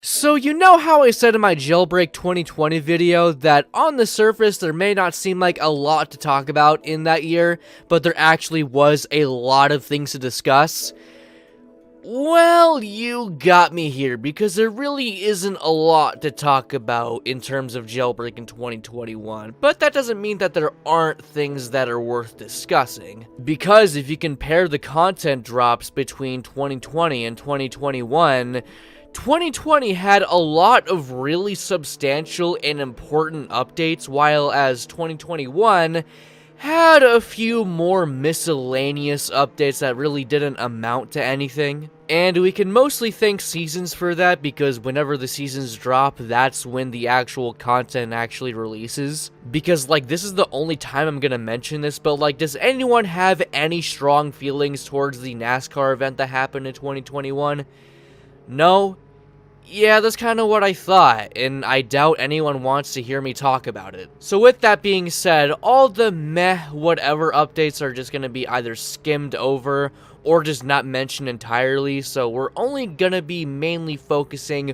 So you know how I said in my Jailbreak 2020 video that on the surface there may not seem like a lot to talk about in that year, but there actually was a lot of things to discuss? Well, you got me here, because there really isn't a lot to talk about in terms of Jailbreak in 2021, but that doesn't mean that there aren't things that are worth discussing. Because if you compare the content drops between 2020 and 2021, 2020 had a lot of really substantial and important updates, while as 2021 had a few more miscellaneous updates that really didn't amount to anything. And we can mostly thank seasons for that, because whenever the seasons drop, that's when the actual content actually releases. Because, like, this is the only time I'm gonna mention this, but, like, does anyone have any strong feelings towards the NASCAR event that happened in 2021? No? Yeah, that's kind of what I thought, and I doubt anyone wants to hear me talk about it. So with that being said, all the meh whatever updates are just gonna be either skimmed over or just not mentioned entirely, so we're only gonna be mainly focusing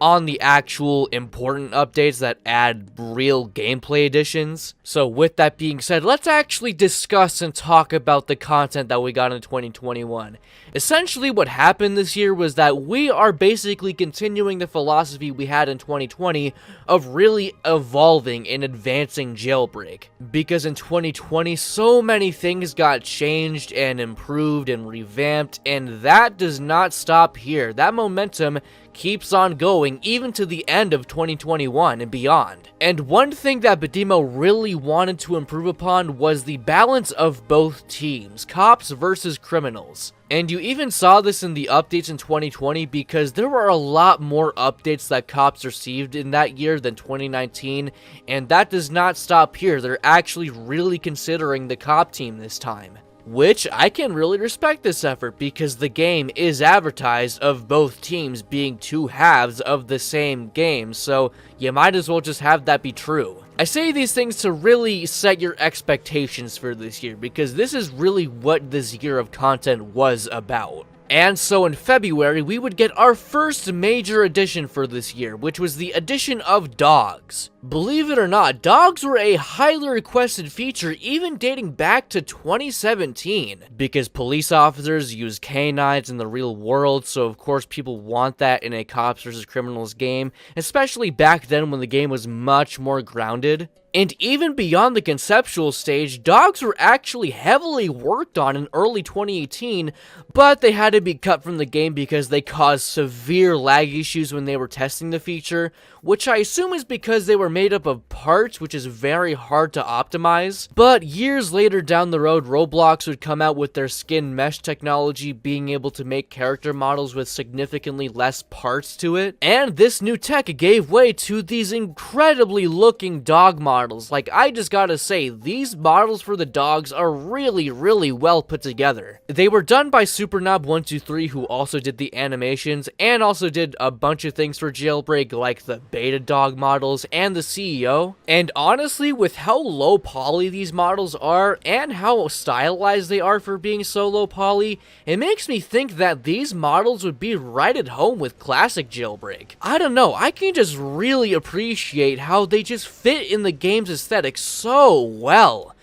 on the actual important updates that add real gameplay additions. So with that being said, let's actually discuss and talk about the content that we got in 2021. Essentially what happened this year was that we are basically continuing the philosophy we had in 2020 of really evolving and advancing Jailbreak. Because in 2020, so many things got changed and improved and revamped, and that does not stop here. That momentum keeps on going even to the end of 2021 and beyond. And one thing that Badimo really wanted to improve upon was the balance of both teams, cops versus criminals. And you even saw this in the updates in 2020, because there were a lot more updates that cops received in that year than 2019, and that does not stop here. They're actually really considering the cop team this time. Which, I can really respect this effort, because the game is advertised of both teams being two halves of the same game, so you might as well just have that be true. I say these things to really set your expectations for this year, because this is really what this year of content was about. And so in February, we would get our first major addition for this year, which was the addition of dogs. Believe it or not, dogs were a highly requested feature even dating back to 2017, because police officers use canines in the real world, so of course people want that in a cops versus criminals game, especially back then when the game was much more grounded. And even beyond the conceptual stage, dogs were actually heavily worked on in early 2018, but they had to be cut from the game because they caused severe lag issues when they were testing the feature, which I assume is because they were made up of parts, which is very hard to optimize. But years later down the road, Roblox would come out with their skin mesh technology, being able to make character models with significantly less parts to it. And this new tech gave way to these incredibly looking dog models. Like, I just gotta say, these models for the dogs are really well put together. They were done by SuperKnob123, who also did the animations, and also did a bunch of things for Jailbreak, like the beta dog models and the CEO. And honestly, with how low poly these models are, and how stylized they are for being so low poly, it makes me think that these models would be right at home with classic Jailbreak. I don't know, I can just really appreciate how they just fit in the game's aesthetic so well.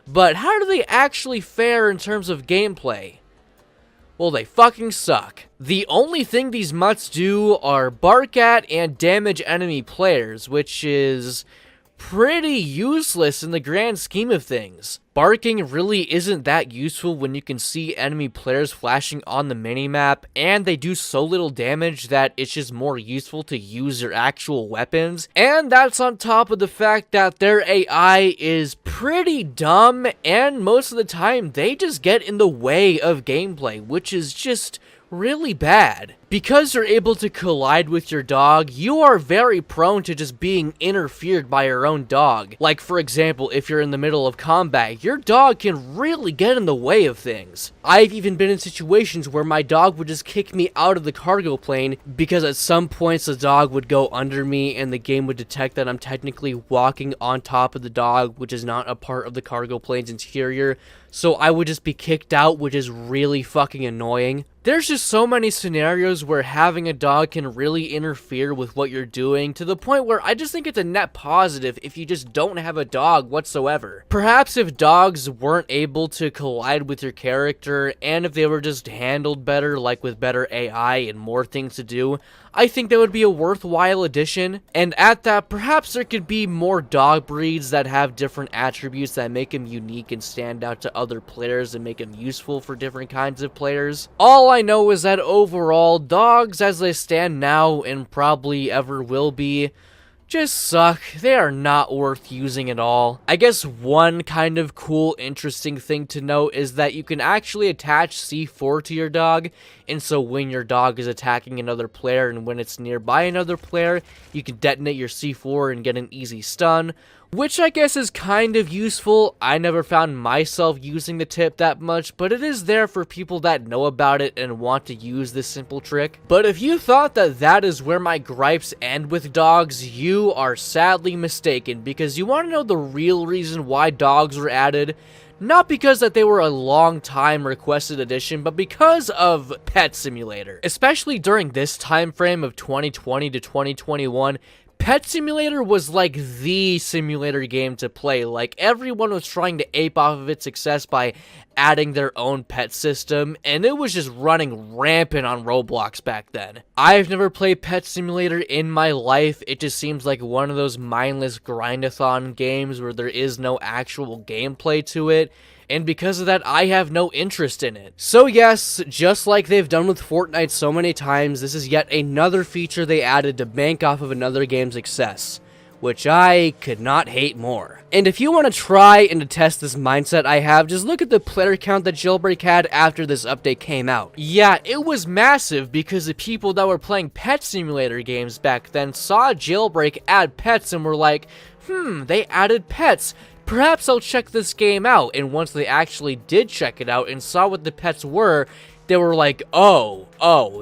But how do they actually fare in terms of gameplay? Well, they fucking suck. The only thing these mutts do are bark at and damage enemy players, which is pretty useless in the grand scheme of things. Barking really isn't that useful when you can see enemy players flashing on the minimap, and they do so little damage that it's just more useful to use your actual weapons. And that's on top of the fact that their AI is pretty dumb, and most of the time they just get in the way of gameplay, which is just really bad. Because you're able to collide with your dog, you are very prone to just being interfered by your own dog. Like, for example, if you're in the middle of combat, your dog can really get in the way of things. I've even been in situations where my dog would just kick me out of the cargo plane because at some points the dog would go under me and the game would detect that I'm technically walking on top of the dog, which is not a part of the cargo plane's interior. So I would just be kicked out, which is really fucking annoying. There's just so many scenarios scenarios where having a dog can really interfere with what you're doing, to the point where I just think it's a net positive if you just don't have a dog whatsoever. Perhaps if dogs weren't able to collide with your character, and if they were just handled better, like with better AI and more things to do, I think that would be a worthwhile addition. And at that, perhaps there could be more dog breeds that have different attributes that make them unique and stand out to other players and make them useful for different kinds of players. All I know is that overall, dogs as they stand now and probably ever will be, just suck. They are not worth using at all. I guess one kind of cool, interesting thing to note is that you can actually attach C4 to your dog, and so when your dog is attacking another player and when it's nearby another player, you can detonate your C4 and get an easy stun, which I guess is kind of useful. I never found myself using the tip that much, but it is there for people that know about it and want to use this simple trick. But if you thought that that is where my gripes end with dogs, you are sadly mistaken, because you want to know the real reason why dogs were added. Not because that they were a long time requested addition, but because of Pet Simulator. Especially during this time frame of 2020 to 2021, Pet Simulator was like the simulator game to play. Like, everyone was trying to ape off of its success by adding their own pet system, and it was just running rampant on Roblox back then. I've never played Pet Simulator in my life. It just seems like one of those mindless grindathon games where there is no actual gameplay to it, and because of that, I have no interest in it. So yes, just like they've done with Fortnite so many times, this is yet another feature they added to bank off of another game's success, which I could not hate more. And if you want to try and to test this mindset I have, just look at the player count that Jailbreak had after this update came out. Yeah, it was massive because the people that were playing Pet Simulator games back then saw Jailbreak add pets and were like, they added pets. Perhaps I'll check this game out. And once they actually did check it out and saw what the pets were, they were like, oh,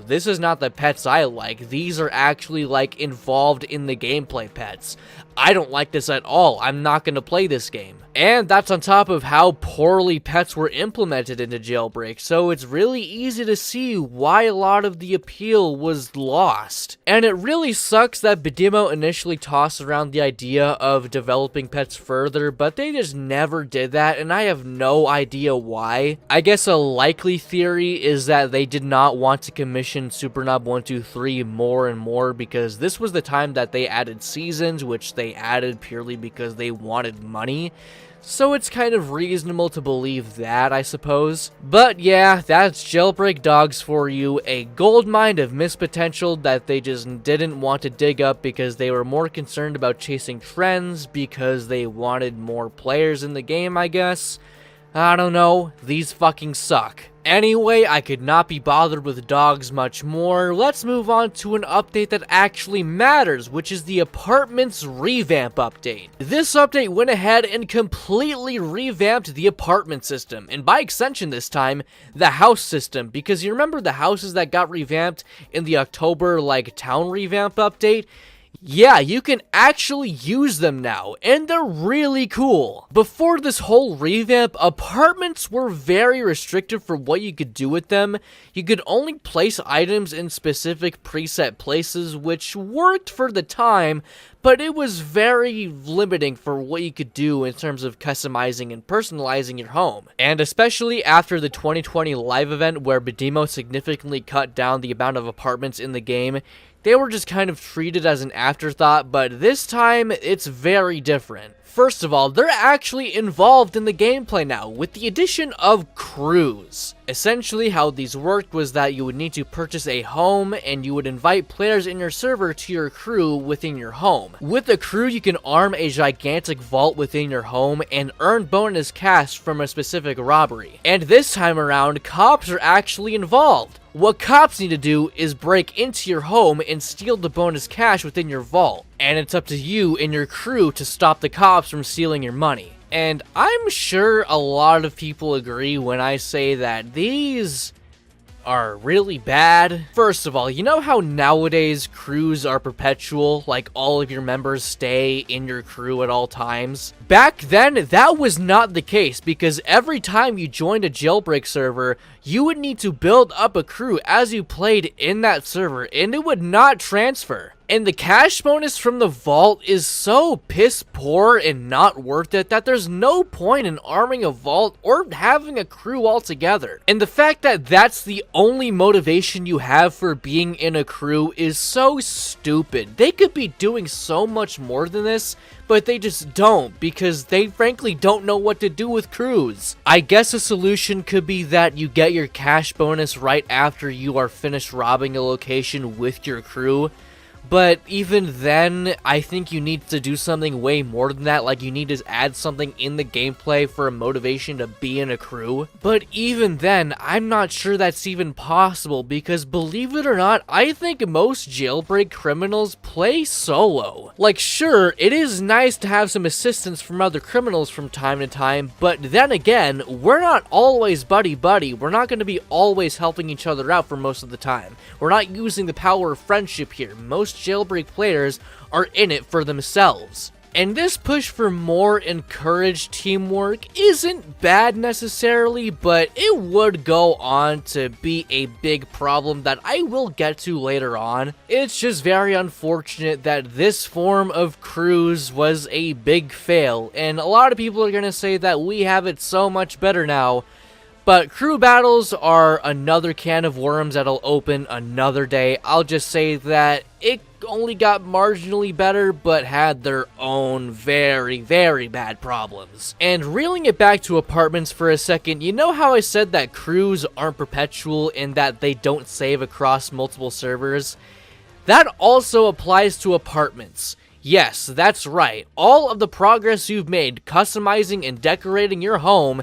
this is not the pets I like. These are actually, like, involved in the gameplay pets. I don't like this at all. I'm not going to play this game. And that's on top of how poorly pets were implemented into Jailbreak, so it's really easy to see why a lot of the appeal was lost. And it really sucks that Badimo initially tossed around the idea of developing pets further, but they just never did that, and I have no idea why. I guess a likely theory is that they did not want to commission Supernob123 more and more, because this was the time that they added seasons, which they added purely because they wanted money. So it's kind of reasonable to believe that, I suppose. But yeah, that's Jailbreak Dogs for you, a goldmine of missed potential that they just didn't want to dig up because they were more concerned about chasing trends, because they wanted more players in the game, I guess. I don't know, these fucking suck. Anyway, I could not be bothered with dogs much more. Let's move on to an update that actually matters, which is the apartments revamp update. This update went ahead and completely revamped the apartment system, and by extension this time, the house system, because you remember the houses that got revamped in the October, like, town revamp update? Yeah, you can actually use them now, and they're really cool. Before this whole revamp, apartments were very restricted for what you could do with them. You could only place items in specific preset places, which worked for the time, but it was very limiting for what you could do in terms of customizing and personalizing your home. And especially after the 2020 live event where Badimo significantly cut down the amount of apartments in the game, they were just kind of treated as an afterthought, but this time, it's very different. First of all, they're actually involved in the gameplay now, with the addition of crews. Essentially, how these worked was that you would need to purchase a home, and you would invite players in your server to your crew within your home. With the crew, you can arm a gigantic vault within your home, and earn bonus cash from a specific robbery. And this time around, cops are actually involved. What cops need to do is break into your home and steal the bonus cash within your vault. And it's up to you and your crew to stop the cops from stealing your money. And I'm sure a lot of people agree when I say that these are really bad. First of all, you know how nowadays crews are perpetual, like all of your members stay in your crew at all times? Back then, that was not the case, because every time you joined a Jailbreak server, you would need to build up a crew as you played in that server, and it would not transfer. And the cash bonus from the vault is so piss poor and not worth it that there's no point in arming a vault or having a crew altogether. And the fact that that's the only motivation you have for being in a crew is so stupid. They could be doing so much more than this, but they just don't because they frankly don't know what to do with crews. I guess a solution could be that you get your cash bonus right after you are finished robbing a location with your crew. But even then, I think you need to do something way more than that, like you need to add something in the gameplay for a motivation to be in a crew. But even then, I'm not sure that's even possible because believe it or not, I think most jailbreak criminals play solo. Like sure, it is nice to have some assistance from other criminals from time to time, but then again, we're not always buddy-buddy. We're not going to be always helping each other out for most of the time. We're not using the power of friendship here. Most jailbreak players are in it for themselves. And this push for more encouraged teamwork isn't bad necessarily, but it would go on to be a big problem that I will get to later on. It's just very unfortunate that this form of crews was a big fail, and a lot of people are going to say that we have it so much better now. But crew battles are another can of worms that'll open another day. I'll just say that it only got marginally better, but had their own very, very bad problems. And reeling it back to apartments for a second, you know how I said that crews aren't perpetual and that they don't save across multiple servers? That also applies to apartments. Yes, that's right. All of the progress you've made customizing and decorating your home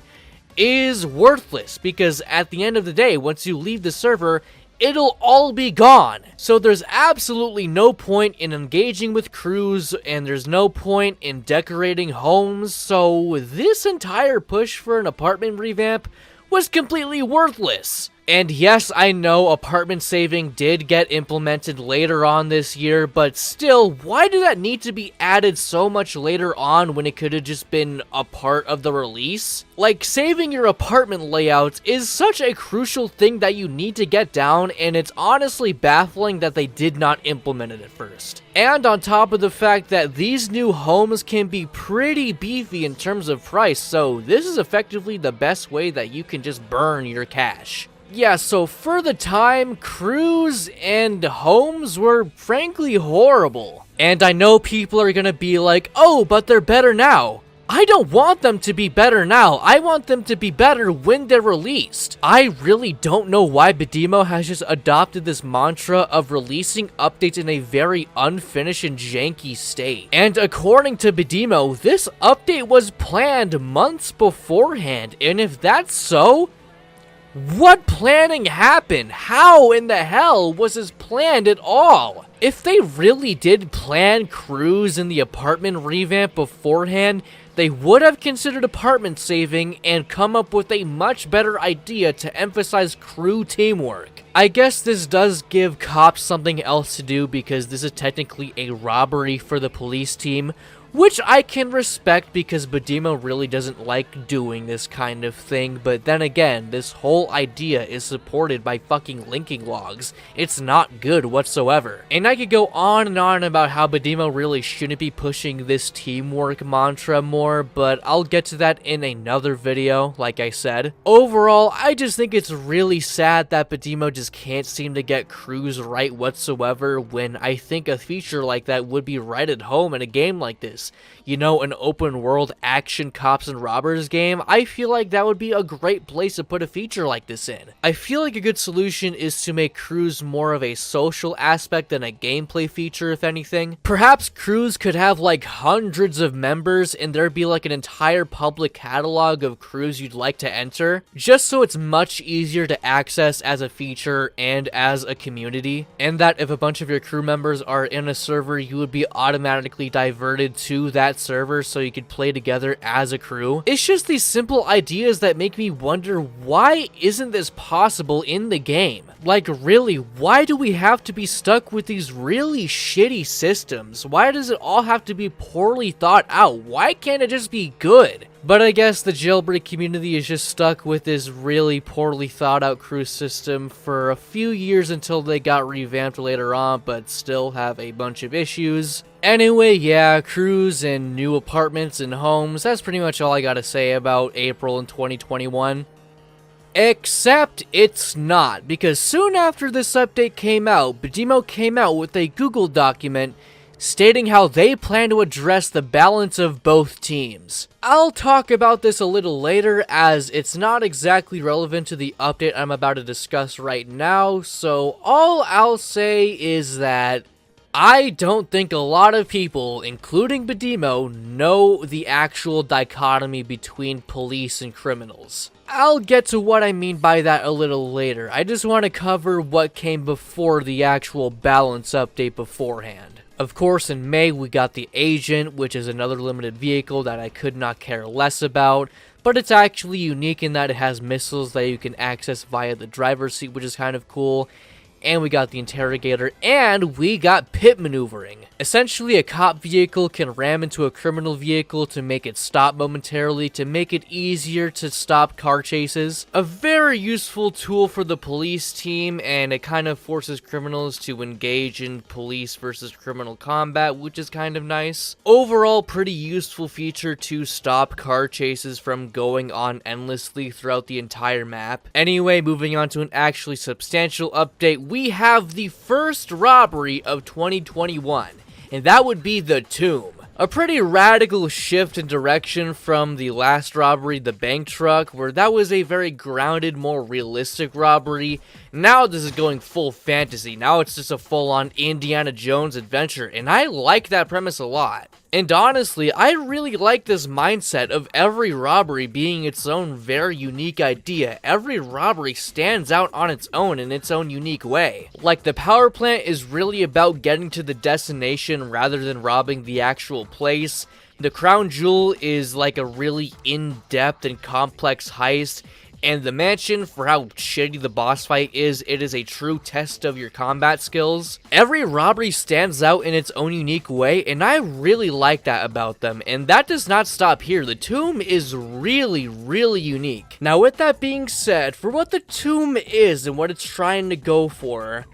is worthless because at the end of the day, once you leave the server, it'll all be gone. So there's absolutely no point in engaging with crews and there's no point in decorating homes. So this entire push for an apartment revamp was completely worthless. And yes, I know apartment saving did get implemented later on this year, but still, why did that need to be added so much later on when it could have just been a part of the release? Like, saving your apartment layouts is such a crucial thing that you need to get down, and it's honestly baffling that they did not implement it at first. And on top of the fact that these new homes can be pretty beefy in terms of price, so this is effectively the best way that you can just burn your cash. Yeah, so for the time, crews and homes were frankly horrible. And I know people are gonna be like, oh, but they're better now. I don't want them to be better now. I want them to be better when they're released. I really don't know why Badimo has just adopted this mantra of releasing updates in a very unfinished and janky state. And according to Badimo, this update was planned months beforehand. And if that's so, what planning happened? How in the hell was this planned at all? If they really did plan crews in the apartment revamp beforehand, they would have considered apartment saving and come up with a much better idea to emphasize crew teamwork. I guess this does give cops something else to do because this is technically a robbery for the police team, which I can respect because Badimo really doesn't like doing this kind of thing, but then again, this whole idea is supported by fucking linking logs. It's not good whatsoever. And I could go on and on about how Badimo really shouldn't be pushing this teamwork mantra more, but I'll get to that in another video, like I said. Overall, I just think it's really sad that Badimo just can't seem to get crews right whatsoever when I think a feature like that would be right at home in a game like this. You know, an open world action cops and robbers game, I feel like that would be a great place to put a feature like this in. I feel like a good solution is to make crews more of a social aspect than a gameplay feature, if anything. Perhaps crews could have like hundreds of members and there'd be like an entire public catalog of crews you'd like to enter, just so it's much easier to access as a feature and as a community. And that if a bunch of your crew members are in a server, you would be automatically diverted to that server so you could play together as a crew. It's just these simple ideas that make me wonder, why isn't this possible in the game? Like really, why do we have to be stuck with these really shitty systems? Why does it all have to be poorly thought out? Why can't it just be good? But I guess the Jailbreak community is just stuck with this really poorly thought out cruise system for a few years until they got revamped later on, but still have a bunch of issues. Anyway, yeah, cruise and new apartments and homes, that's pretty much all I gotta say about April in 2021. Except it's not, because soon after this update came out, Badimo came out with a Google document stating how they plan to address the balance of both teams. I'll talk about this a little later, as it's not exactly relevant to the update I'm about to discuss right now, so all I'll say is that I don't think a lot of people, including Badimo, know the actual dichotomy between police and criminals. I'll get to what I mean by that a little later. I just want to cover what came before the actual balance update beforehand. Of course, in May, we got the Agent, which is another limited vehicle that I could not care less about, but it's actually unique in that it has missiles that you can access via the driver's seat, which is kind of cool. And we got the Interrogator, and we got pit maneuvering. Essentially, a cop vehicle can ram into a criminal vehicle to make it stop momentarily, to make it easier to stop car chases. A very useful tool for the police team, and it kind of forces criminals to engage in police versus criminal combat, which is kind of nice. Overall, pretty useful feature to stop car chases from going on endlessly throughout the entire map. Anyway, moving on to an actually substantial update, we have the first robbery of 2021, and that would be the Tomb. A pretty radical shift in direction from the last robbery, the bank truck, where that was a very grounded, more realistic robbery. Now this is going full fantasy. Now it's just a full-on Indiana Jones adventure, and I like that premise a lot. And honestly, I really like this mindset of every robbery being its own very unique idea. Every robbery stands out on its own in its own unique way. Like, the power plant is really about getting to the destination rather than robbing the actual place. The crown jewel is like a really in-depth and complex heist. And the mansion, for how shitty the boss fight is, it is a true test of your combat skills. Every robbery stands out in its own unique way, and I really like that about them. And that does not stop here. The Tomb is really, really unique. Now, with that being said, for what the Tomb is and what it's trying to go for,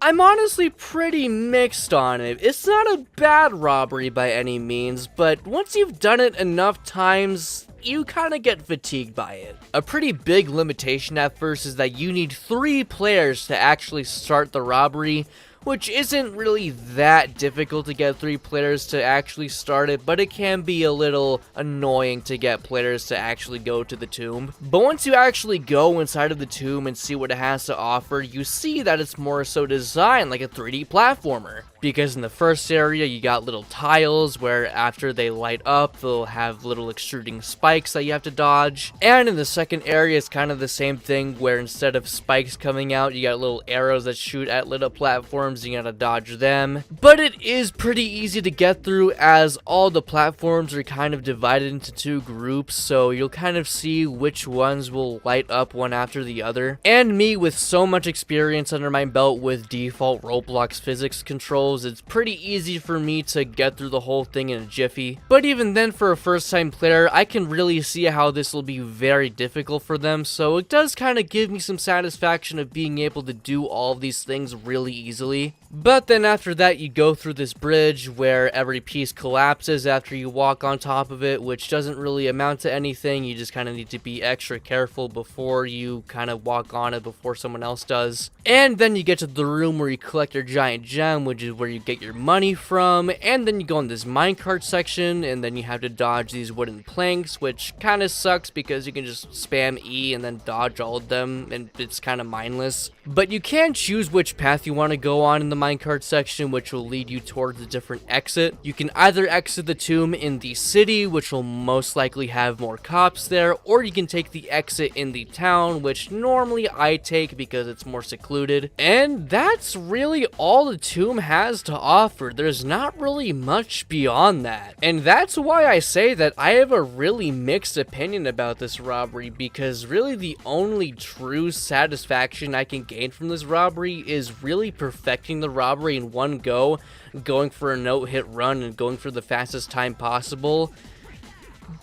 I'm honestly pretty mixed on it. It's not a bad robbery by any means, but once you've done it enough times, you kind of get fatigued by it. A pretty big limitation at first is that you need 3 players to actually start the robbery, which isn't really that difficult to get 3 players to actually start it, but it can be a little annoying to get players to actually go to the Tomb. But once you actually go inside of the Tomb and see what it has to offer, you see that it's more so designed like a 3D platformer. Because in the first area, you got little tiles where after they light up, they'll have little extruding spikes that you have to dodge. And in the second area, it's kind of the same thing where instead of spikes coming out, you got little arrows that shoot at lit up platforms. You gotta dodge them. But it is pretty easy to get through, as all the platforms are kind of divided into 2 groups, so you'll kind of see which ones will light up one after the other. And me, with so much experience under my belt with default Roblox physics controls, it's pretty easy for me to get through the whole thing in a jiffy. But even then, for a first time player, I can really see how this will be very difficult for them, so it does kind of give me some satisfaction of being able to do all of these things really easily. But then after that, you go through this bridge where every piece collapses after you walk on top of it, which doesn't really amount to anything. You just kind of need to be extra careful before you kind of walk on it before someone else does. And then you get to the room where you collect your giant gem, which is where you get your money from. And then you go in this minecart section, and then you have to dodge these wooden planks, which kind of sucks because you can just spam E and then dodge all of them, and it's kind of mindless. But you can choose which path you want to go on in the minecart section, which will lead you towards a different exit. You can either exit the Tomb in the city, which will most likely have more cops there, or you can take the exit in the town, which normally I take because it's more secluded. And that's really all the Tomb has to offer. There's not really much beyond that. And that's why I say that I have a really mixed opinion about this robbery, because really the only true satisfaction I can gain from this robbery is really perfecting the robbery in one go, going for a no-hit run and going for the fastest time possible.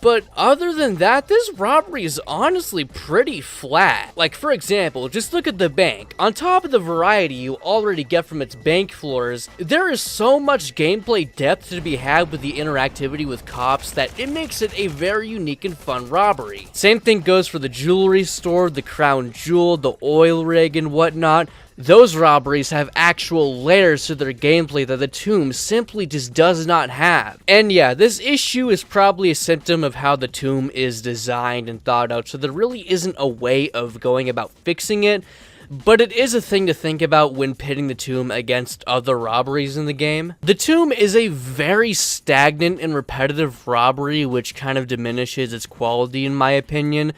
But other than that, this robbery is honestly pretty flat. Like, for example, just look at the bank. On top of the variety you already get from its bank floors, there is so much gameplay depth to be had with the interactivity with cops that it makes it a very unique and fun robbery. Same thing goes for the jewelry store, the crown jewel, the oil rig, and whatnot. Those robberies have actual layers to their gameplay that the Tomb simply just does not have. And yeah, this issue is probably a symptom of how the Tomb is designed and thought out, so there really isn't a way of going about fixing it, but it is a thing to think about when pitting the Tomb against other robberies in the game. The Tomb is a very stagnant and repetitive robbery, which kind of diminishes its quality in my opinion.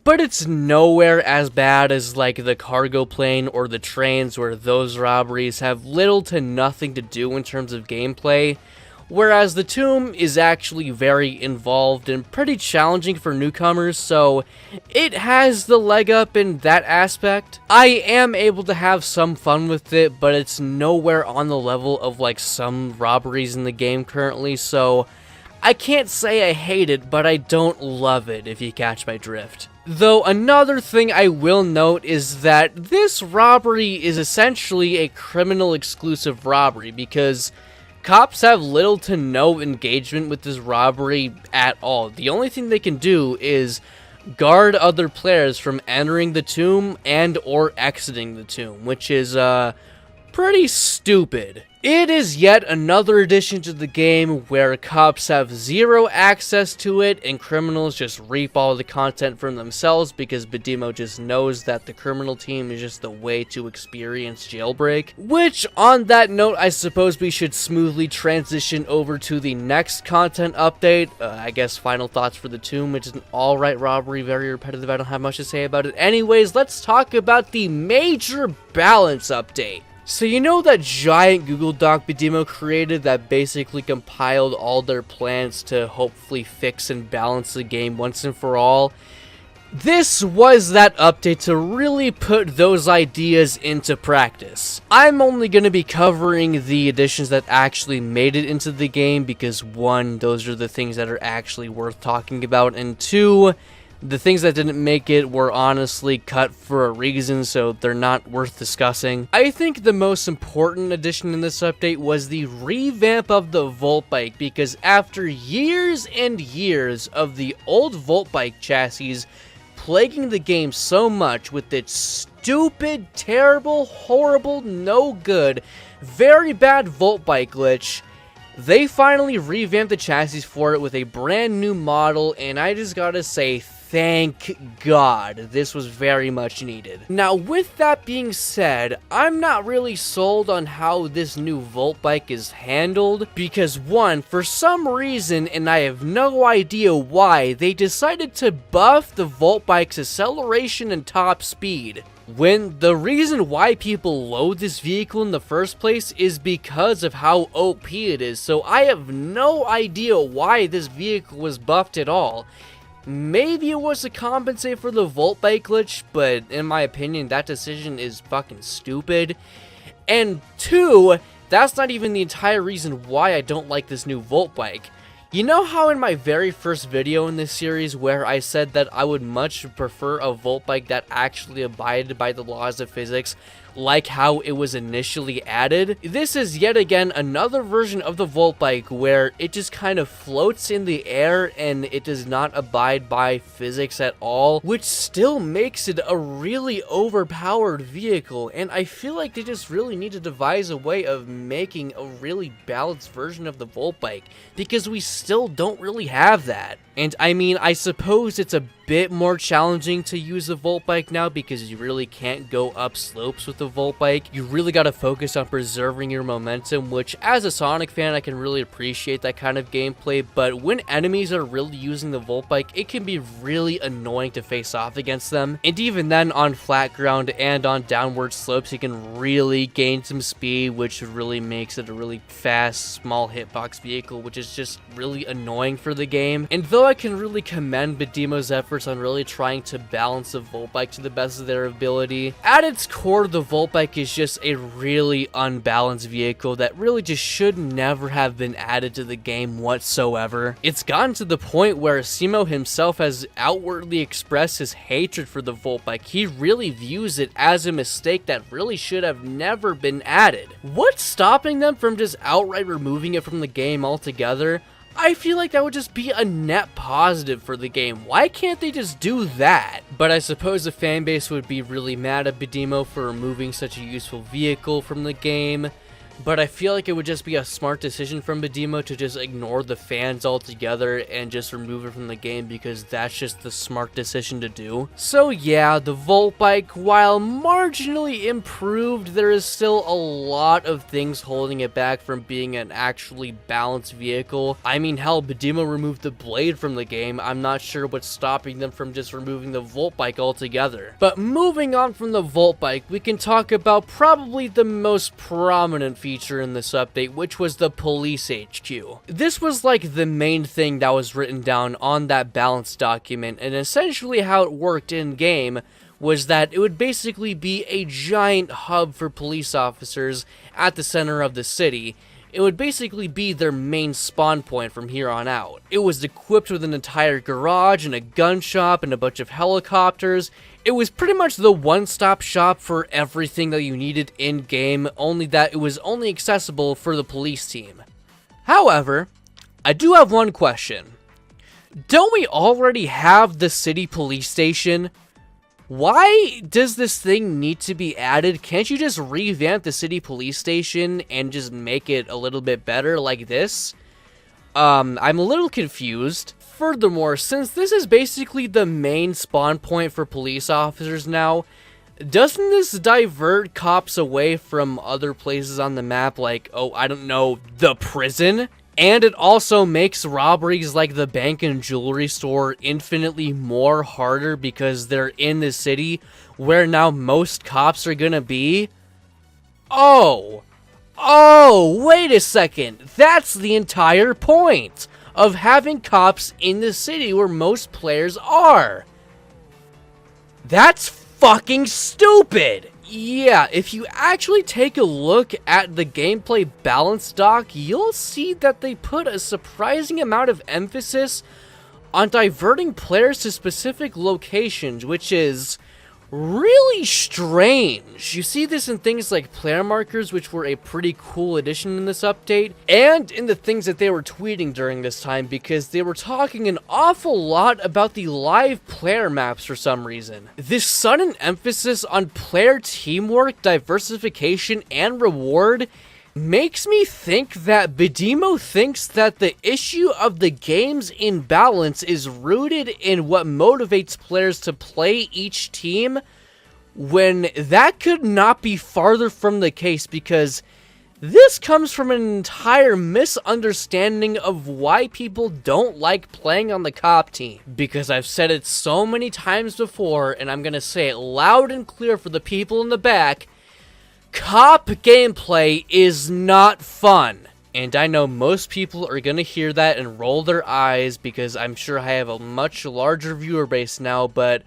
But it's nowhere as bad as like the cargo plane or the trains, where those robberies have little to nothing to do in terms of gameplay, whereas the Tomb is actually very involved and pretty challenging for newcomers, so it has the leg up in that aspect. I am able to have some fun with it, but it's nowhere on the level of like some robberies in the game currently, so I can't say I hate it, but I don't love it, if you catch my drift. Though another thing I will note is that this robbery is essentially a criminal exclusive robbery, because cops have little to no engagement with this robbery at all. The only thing they can do is guard other players from entering the Tomb and or exiting the Tomb, which is pretty stupid. It is yet another addition to the game where cops have zero access to it and criminals just reap all the content from themselves, because Badimo just knows that the criminal team is just the way to experience Jailbreak. Which, on that note, I suppose we should smoothly transition over to the next content update. I guess final thoughts for the Tomb, which is an alright robbery, very repetitive, I don't have much to say about it. Anyways, let's talk about the major balance update. So you know that giant Google Doc Badimo created that basically compiled all their plans to hopefully fix and balance the game once and for all? This was that update to really put those ideas into practice. I'm only going to be covering the additions that actually made it into the game because 1, those are the things that are actually worth talking about, and 2, the things that didn't make it were honestly cut for a reason, so they're not worth discussing. I think the most important addition in this update was the revamp of the Volt Bike, because after years and years of the old Volt Bike chassis plaguing the game so much with its stupid, terrible, horrible, no good, very bad Volt Bike glitch, they finally revamped the chassis for it with a brand new model, and I just gotta say, thank God, this was very much needed. Now, with that being said, I'm not really sold on how this new Volt Bike is handled, because 1, for some reason, and I have no idea why, they decided to buff the Volt Bike's acceleration and top speed, when the reason why people load this vehicle in the first place is because of how OP it is, so I have no idea why this vehicle was buffed at all. Maybe it was to compensate for the Volt Bike glitch, but in my opinion, that decision is fucking stupid. And 2, that's not even the entire reason why I don't like this new Volt Bike. You know how in my very first video in this series where I said that I would much prefer a Volt Bike that actually abided by the laws of physics, like how it was initially added? This is yet again another version of the Volt Bike where it just kind of floats in the air and it does not abide by physics at all, which still makes it a really overpowered vehicle, and I feel like they just really need to devise a way of making a really balanced version of the Volt Bike, because we still don't really have that. And I mean, I suppose it's a bit more challenging to use a Volt Bike now because you really can't go up slopes with the Volt Bike. You really got to focus on preserving your momentum, which as a Sonic fan, I can really appreciate that kind of gameplay. But when enemies are really using the Volt Bike, it can be really annoying to face off against them. And even then, on flat ground and on downward slopes, you can really gain some speed, which really makes it a really fast, small hitbox vehicle, which is just really annoying for the game. And though I can really commend Badimo's efforts efforts on really trying to balance the Volt Bike to the best of their ability. At its core, the Volt Bike is just a really unbalanced vehicle that really just should never have been added to the game whatsoever. It's gotten to the point where Simo himself has outwardly expressed his hatred for the Volt Bike. He really views it as a mistake that really should have never been added. What's stopping them from just outright removing it from the game altogether? I feel like that would just be a net positive for the game. Why can't they just do that? But I suppose the fanbase would be really mad at Badimo for removing such a useful vehicle from the game. But I feel like it would just be a smart decision from Badimo to just ignore the fans altogether and just remove it from the game, because that's just the smart decision to do. So yeah, the Volt Bike, while marginally improved, there is still a lot of things holding it back from being an actually balanced vehicle. I mean, hell, Badimo removed the blade from the game. I'm not sure what's stopping them from just removing the Volt Bike altogether. But moving on from the Volt Bike, we can talk about probably the most prominent feature in this update, which was the police HQ. This was like the main thing that was written down on that balance document, and essentially how it worked in game was that it would basically be a giant hub for police officers at the center of the city. It would basically be their main spawn point from here on out. It was equipped with an entire garage and a gun shop and a bunch of helicopters. It was pretty much the one-stop shop for everything that you needed in-game, only that it was only accessible for the police team. However, I do have one question. Don't we already have the city police station? Why does this thing need to be added? Can't you just revamp the city police station and just make it a little bit better like this? I'm a little confused. Furthermore, since this is basically the main spawn point for police officers now, doesn't this divert cops away from other places on the map, like, oh, I don't know, the prison? And it also makes robberies like the bank and jewelry store infinitely more harder because they're in the city where now most cops are gonna be. Oh, wait a second. That's the entire point of having cops in the city where most players are. That's fucking stupid. Yeah, if you actually take a look at the gameplay balance doc, you'll see that they put a surprising amount of emphasis on diverting players to specific locations, which is really strange. You see this in things like player markers, which were a pretty cool addition in this update, and in the things that they were tweeting during this time, because they were talking an awful lot about the live player maps for some reason. This sudden emphasis on player teamwork, diversification, and reward makes me think that Badimo thinks that the issue of the game's imbalance is rooted in what motivates players to play each team, when that could not be farther from the case, because this comes from an entire misunderstanding of why people don't like playing on the cop team. Because I've said it so many times before, and I'm gonna say it loud and clear for the people in the back, cop gameplay is not fun. And I know most people are gonna hear that and roll their eyes, because I'm sure I have a much larger viewer base now, but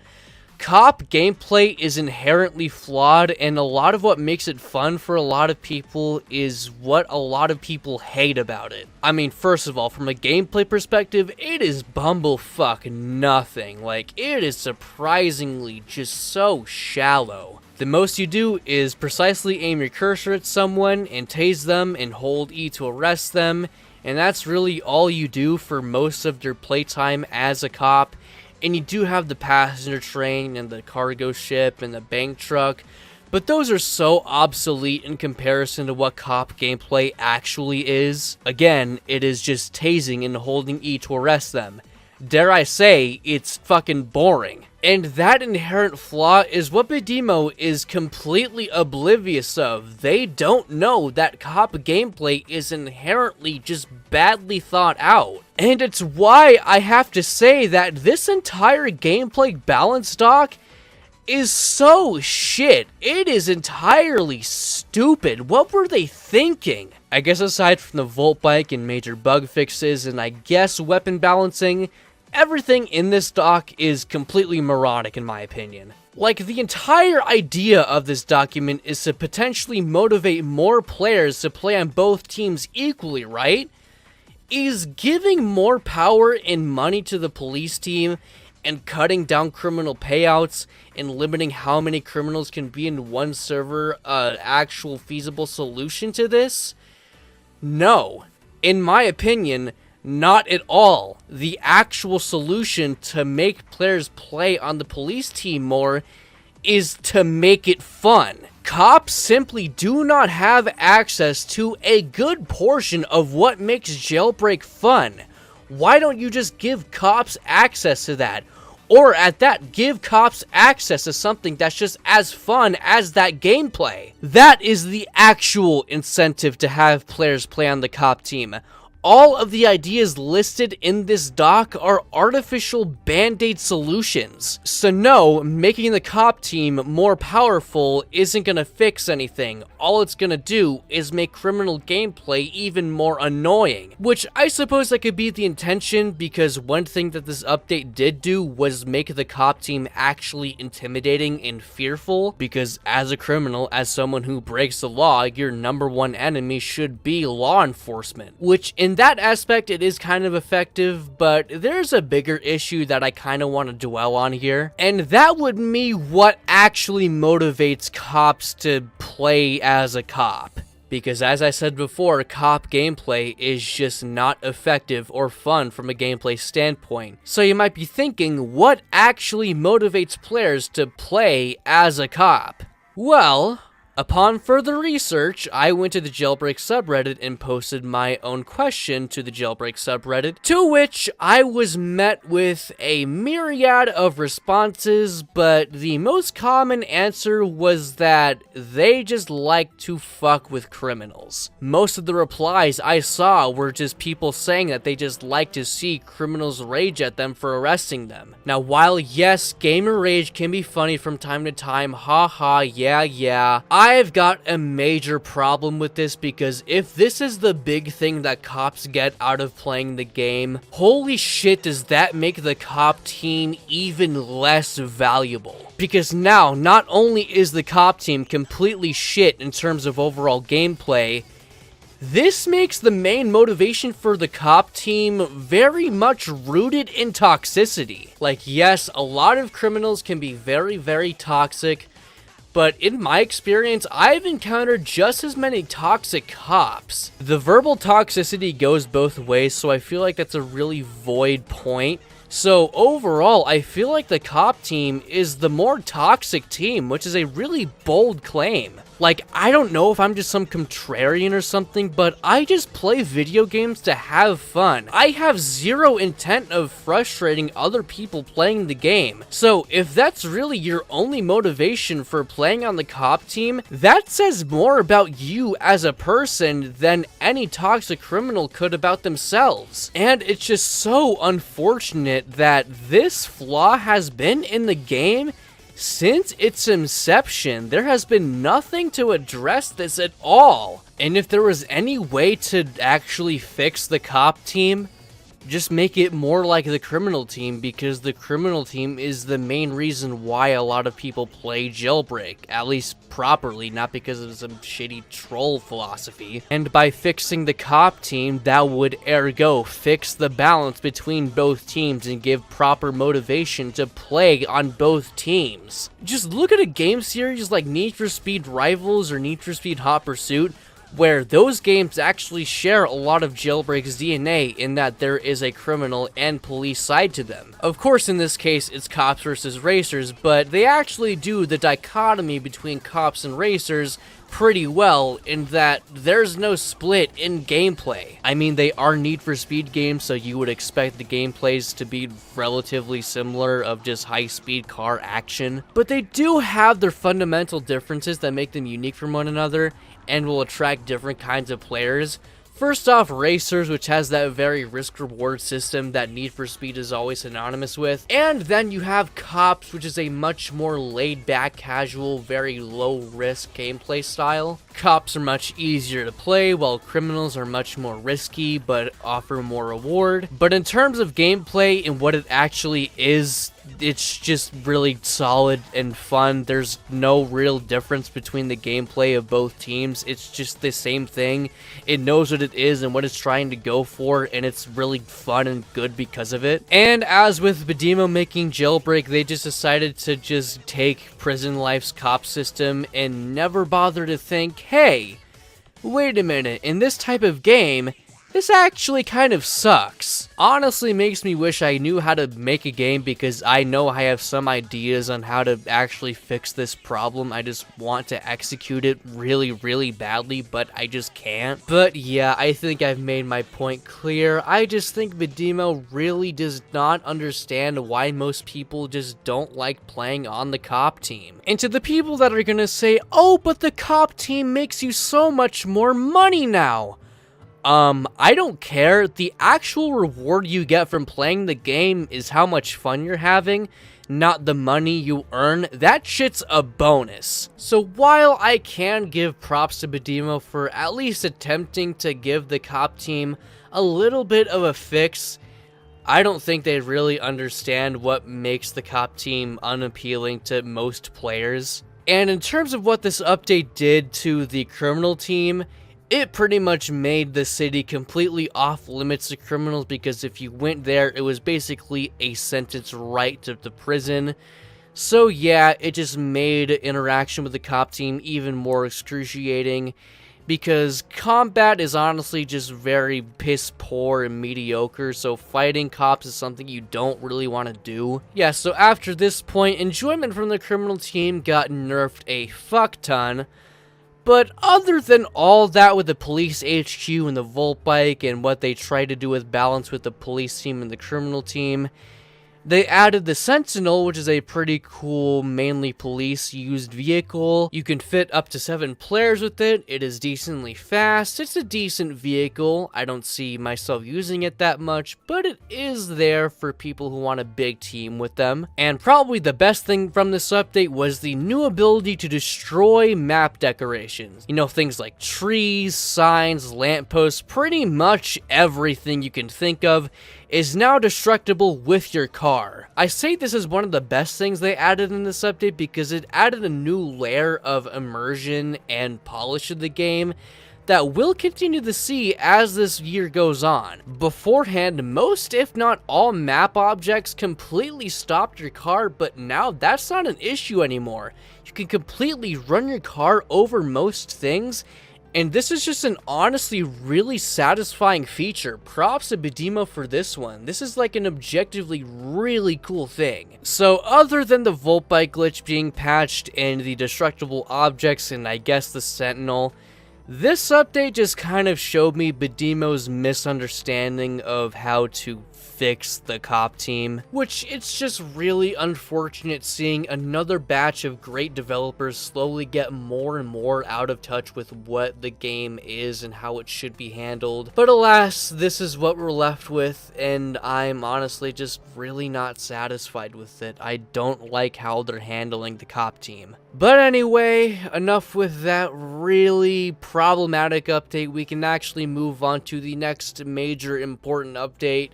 cop gameplay is inherently flawed, and a lot of what makes it fun for a lot of people is what a lot of people hate about it. I mean, first of all, from a gameplay perspective, it is bumblefuck nothing. Like, it is surprisingly just so shallow. The most you do is precisely aim your cursor at someone and tase them and hold E to arrest them, and that's really all you do for most of your playtime as a cop. And you do have the passenger train and the cargo ship and the bank truck, but those are so obsolete in comparison to what cop gameplay actually is. Again, it is just tasing and holding E to arrest them. Dare I say, it's fucking boring. And that inherent flaw is what Badimo is completely oblivious of. They don't know that cop gameplay is inherently just badly thought out. And it's why I have to say that this entire gameplay balance doc is so shit. It is entirely stupid. What were they thinking? I guess aside from the Volt Bike and major bug fixes and I guess weapon balancing, everything in this doc is completely moronic in my opinion. Like, the entire idea of this document is to potentially motivate more players to play on both teams equally, right? Is giving more power and money to the police team and cutting down criminal payouts and limiting how many criminals can be in one server an actual feasible solution to this? No. In my opinion, not at all. The actual solution to make players play on the police team more is to make it fun. Cops simply do not have access to a good portion of what makes Jailbreak fun. Why don't you just give cops access to that? Or at that, give cops access to something that's just as fun as that gameplay. That is the actual incentive to have players play on the cop team. All of the ideas listed in this doc are artificial band-aid solutions. So no, making the cop team more powerful isn't gonna fix anything. All it's gonna do is make criminal gameplay even more annoying. Which I suppose that could be the intention, because one thing that this update did do was make the cop team actually intimidating and fearful, because as a criminal, as someone who breaks the law, your number one enemy should be law enforcement. Which in that aspect, it is kind of effective, but there's a bigger issue that I kind of want to dwell on here, and that would be what actually motivates cops to play as a cop. Because as I said before, cop gameplay is just not effective or fun from a gameplay standpoint. So you might be thinking, what actually motivates players to play as a cop? Well, upon further research, I went to the Jailbreak subreddit and posted my own question to the Jailbreak subreddit, to which I was met with a myriad of responses, but the most common answer was that they just like to fuck with criminals. Most of the replies I saw were just people saying that they just like to see criminals rage at them for arresting them. Now, while yes, gamer rage can be funny from time to time, haha, yeah, I've got a major problem with this, because if this is the big thing that cops get out of playing the game, holy shit, does that make the cop team even less valuable. Because now, not only is the cop team completely shit in terms of overall gameplay, this makes the main motivation for the cop team very much rooted in toxicity. Like, yes, a lot of criminals can be very toxic, but in my experience, I've encountered just as many toxic cops. The verbal toxicity goes both ways, so I feel like that's a really void point. So overall, I feel like the cop team is the more toxic team, which is a really bold claim. Like, I don't know if I'm just some contrarian or something, but I just play video games to have fun. I have zero intent of frustrating other people playing the game. So if that's really your only motivation for playing on the cop team, that says more about you as a person than any toxic criminal could about themselves. And it's just so unfortunate that this flaw has been in the game since its inception. There has been nothing to address this at all. And if there was any way to actually fix the cop team, just make it more like the criminal team, because the criminal team is the main reason why a lot of people play Jailbreak, at least properly, not because of some shitty troll philosophy. And by fixing the cop team, that would ergo fix the balance between both teams and give proper motivation to play on both teams. Just look at a game series like Need for Speed Rivals or Need for Speed Hot Pursuit, where those games actually share a lot of Jailbreak's DNA in that there is a criminal and police side to them. Of course, in this case, it's cops versus racers, but they actually do the dichotomy between cops and racers pretty well, in that there's no split in gameplay. I mean, they are Need for Speed games, so you would expect the gameplays to be relatively similar, of just high-speed car action, but they do have their fundamental differences that make them unique from one another and will attract different kinds of players. First off, racers, which has that very risk-reward system that Need for Speed is always synonymous with. And then you have cops, which is a much more laid-back, casual, very low-risk gameplay style. Cops are much easier to play, while criminals are much more risky, but offer more reward. But in terms of gameplay and what it actually is, it's just really solid and fun. There's no real difference between the gameplay of both teams. It's just the same thing. It knows what it is and what it's trying to go for, and it's really fun and good because of it. And as with Badimo making Jailbreak, they just decided to just take Prison Life's cop system and never bother to think, hey, wait a minute, in this type of game, this actually kind of sucks. Honestly makes me wish I knew how to make a game, because I know I have some ideas on how to actually fix this problem. I just want to execute it really, really badly, but I just can't. But yeah, I think I've made my point clear. I just think Badimo really does not understand why most people just don't like playing on the cop team. And to the people that are gonna say, oh, but the cop team makes you so much more money now. I don't care. The actual reward you get from playing the game is how much fun you're having, not the money you earn. That shit's a bonus. So while I can give props to Badimo for at least attempting to give the cop team a little bit of a fix, I don't think they really understand what makes the cop team unappealing to most players. And in terms of what this update did to the criminal team, it pretty much made the city completely off limits to criminals, because if you went there, it was basically a sentence right to the prison. So yeah, it just made interaction with the cop team even more excruciating, because combat is honestly just very piss poor and mediocre, so fighting cops is something you don't really want to do. Yeah, so after this point, enjoyment from the criminal team got nerfed a fuck ton. But other than all that with the police HQ and the Volt Bike and what they tried to do with balance with the police team and the criminal team, they added the Sentinel, which is a pretty cool, mainly police-used vehicle. You can fit up to 7 players with it. It is decently fast. It's a decent vehicle. I don't see myself using it that much, but it is there for people who want a big team with them. And probably the best thing from this update was the new ability to destroy map decorations. You know, things like trees, signs, lampposts, pretty much everything you can think of is now destructible with your car. I say this is one of the best things they added in this update, because it added a new layer of immersion and polish to the game that we'll continue to see as this year goes on. Beforehand, most if not all map objects completely stopped your car, but now that's not an issue anymore. You can completely run your car over most things, and this is just an honestly really satisfying feature. Props to Badimo for this one. This is like an objectively really cool thing. So other than the Volt Bike glitch being patched and the destructible objects and I guess the Sentinel, this update just kind of showed me Badimo's misunderstanding of how to fix the cop team, which it's just really unfortunate seeing another batch of great developers slowly get more and more out of touch with what the game is and how it should be handled. But alas, this is what we're left with, and I'm honestly just really not satisfied with it. I don't like how they're handling the cop team. But anyway, enough with that really problematic update. We can actually move on to the next major important update,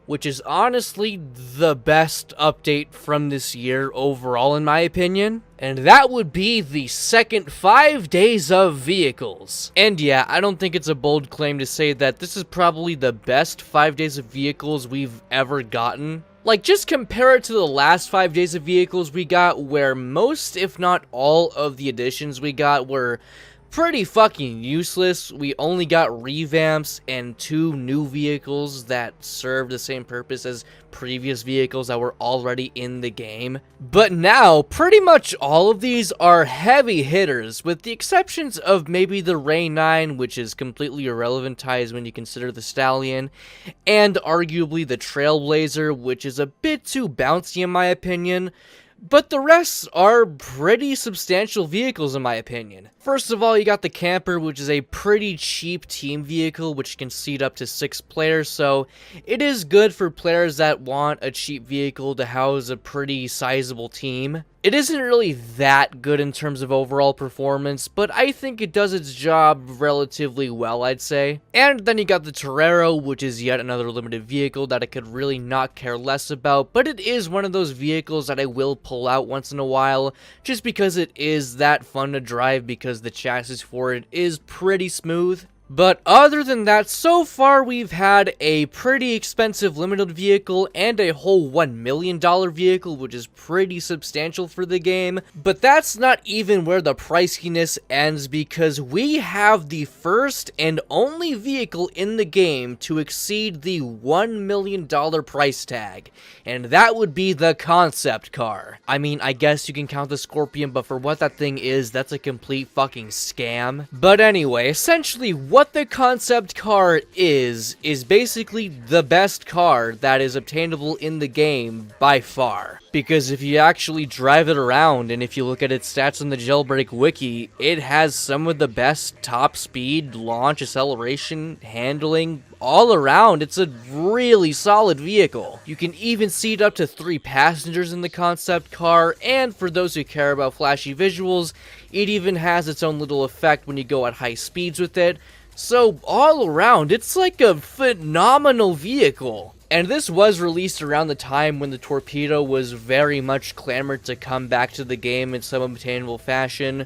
which is honestly the best update from this year overall in my opinion. And that would be the second 5 days of vehicles. And yeah, I don't think it's a bold claim to say that this is probably the best 5 days of vehicles we've ever gotten. Like, just compare it to the last 5 days of vehicles we got, where most, if not all, of the additions we got were pretty fucking useless. We only got revamps and 2 new vehicles that serve the same purpose as previous vehicles that were already in the game. But now, pretty much all of these are heavy hitters, with the exceptions of maybe the Ray 9, which is completely irrelevant ties when you consider the Stallion, and arguably the Trailblazer, which is a bit too bouncy in my opinion. but the rest are pretty substantial vehicles in my opinion. First of all, you got the camper, which is a pretty cheap team vehicle which can seat up to 6 players, so it is good for players that want a cheap vehicle to house a pretty sizable team. It isn't really that good in terms of overall performance, but I think it does its job relatively well, I'd say. And then you got the Torero, which is yet another limited vehicle that I could really not care less about, but it is one of those vehicles that I will pull out once in a while, just because it is that fun to drive because the chassis for it is pretty smooth. But other than that, so far we've had a pretty expensive limited vehicle and a whole $1 million vehicle, which is pretty substantial for the game. But that's not even where the priciness ends, because we have the first and only vehicle in the game to exceed the $1 million price tag, and that would be the concept car. I mean, I guess you can count the Scorpion, but for what that thing is, that's a complete fucking scam. But anyway, essentially what the concept car is basically the best car that is obtainable in the game by far. Because if you actually drive it around, and if you look at its stats on the Jailbreak wiki, it has some of the best top speed, launch, acceleration, handling, all around. It's a really solid vehicle. You can even seat up to 3 passengers in the concept car, and for those who care about flashy visuals, it even has its own little effect when you go at high speeds with it. So all around, it's like a phenomenal vehicle. And this was released around the time when the Torpedo was very much clamored to come back to the game in some obtainable fashion,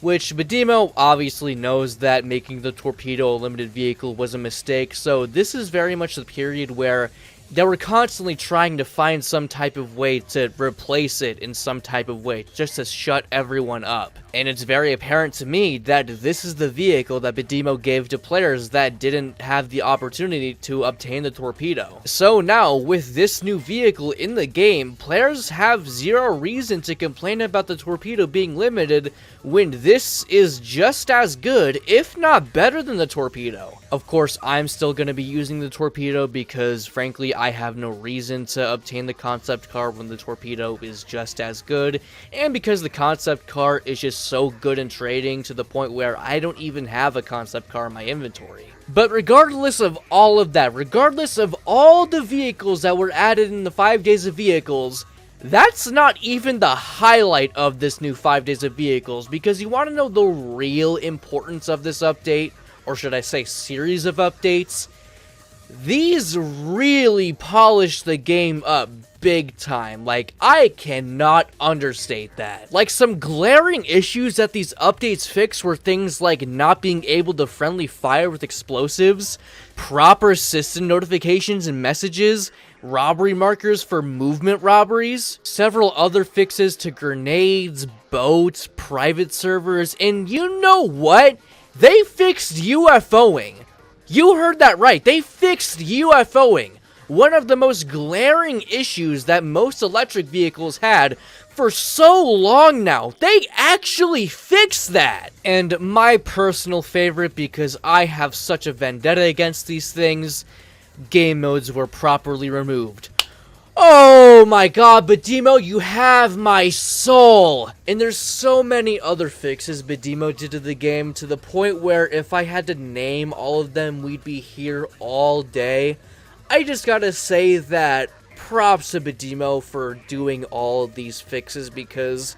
which Badimo obviously knows that making the Torpedo a limited vehicle was a mistake, so this is very much the period where they were constantly trying to find some type of way to replace it in some type of way, just to shut everyone up. And it's very apparent to me that this is the vehicle that Badimo gave to players that didn't have the opportunity to obtain the Torpedo. So now, with this new vehicle in the game, players have zero reason to complain about the Torpedo being limited when this is just as good, if not better than the Torpedo. Of course, I'm still going to be using the Torpedo because, frankly, I have no reason to obtain the concept car when the Torpedo is just as good, and because the concept car is just so good in trading to the point where I don't even have a concept car in my inventory. But regardless of all of that, regardless of all the vehicles that were added in the 5 days of vehicles, that's not even the highlight of this new 5 days of vehicles, because you want to know the real importance of this update, or should I say series of updates? These really polish the game up big time. Like, I cannot understate that. Like, some glaring issues that these updates fix were things like not being able to friendly fire with explosives, proper system notifications and messages, robbery markers for movement robberies, several other fixes to grenades, boats, private servers, and you know what? They fixed UFOing. You heard that right, they fixed UFOing. One of the most glaring issues that most electric vehicles had for so long now. They actually fixed that. And my personal favorite, because I have such a vendetta against these things, game modes were properly removed. Oh my god, Badimo, you have my soul! And there's so many other fixes Badimo did to the game, to the point where if I had to name all of them, we'd be here all day. I just gotta say that props to Badimo for doing all of these fixes, because,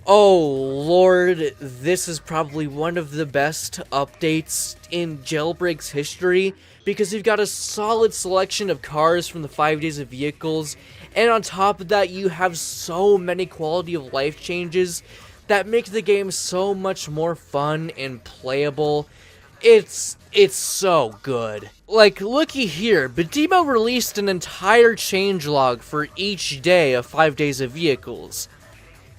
oh lord, this is probably one of the best updates in Jailbreak's history, because you've got a solid selection of cars from the 5 days of vehicles, and on top of that, you have so many quality of life changes that make the game so much more fun and playable. It's so good. Like, looky here, Badimo released an entire changelog for each day of 5 days of vehicles.